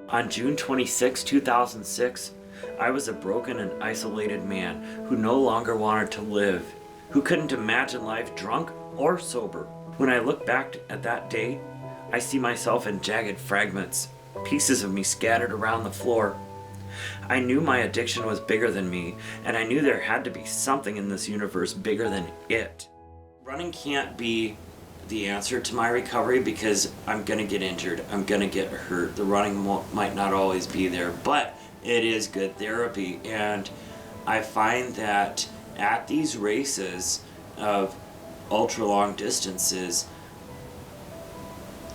On June 26, 2006, I was a broken and isolated man who no longer wanted to live, who couldn't imagine life drunk or sober. When I look back at that day, I see myself in jagged fragments, pieces of me scattered around the floor. I knew my addiction was bigger than me, and I knew there had to be something in this universe bigger than it. Running can't be the answer to my recovery because I'm gonna get injured, I'm gonna get hurt. The running might not always be there, but it is good therapy. And I find that at these races of ultra long distances,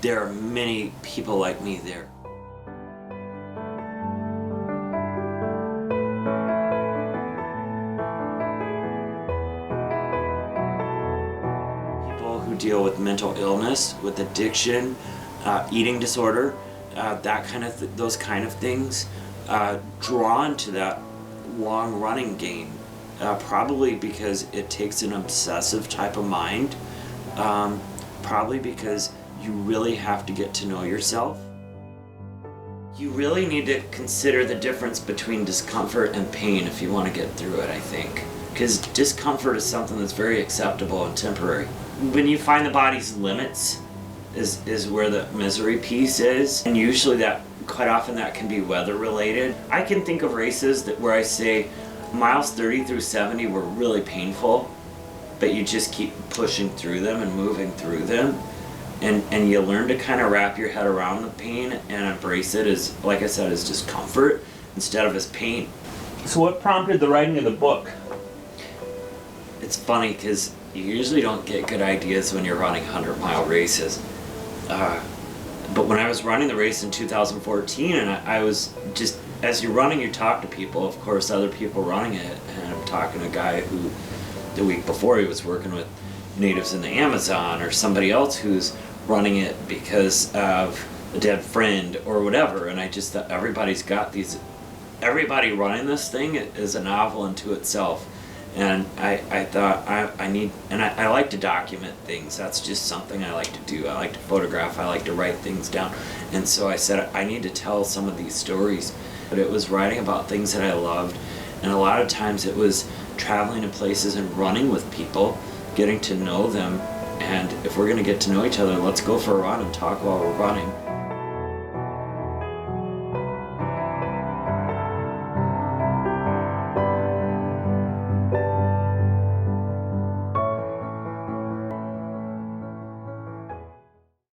there are many people like me there. Who deal with mental illness, with addiction, eating disorder, those kind of things, drawn to that long running game, probably because it takes an obsessive type of mind, probably because you really have to get to know yourself. You really need to consider the difference between discomfort and pain if you want to get through it, I think. Because discomfort is something that's very acceptable and temporary. When you find the body's limits is where the misery piece is, and usually quite often that can be weather related. I can think of races where I say miles 30 through 70 were really painful, but you just keep pushing through them and moving through them, and you learn to kind of wrap your head around the pain and embrace it as, like I said, as discomfort instead of as pain. So what prompted the writing of the book? It's funny because you usually don't get good ideas when you're running 100-mile races. But when I was running the race in 2014, and I was just, as you're running, you talk to people, of course, other people running it, and I'm talking to a guy who, the week before, he was working with natives in the Amazon, or somebody else who's running it because of a dead friend or whatever, and I just thought everybody's got these, everybody running this thing is a novel unto itself. And I thought I need, and I like to document things. That's just something I like to do. I like to photograph, I like to write things down. And so I said, I need to tell some of these stories. But it was writing about things that I loved, and a lot of times it was traveling to places and running with people, getting to know them. And if we're gonna get to know each other, let's go for a run and talk while we're running.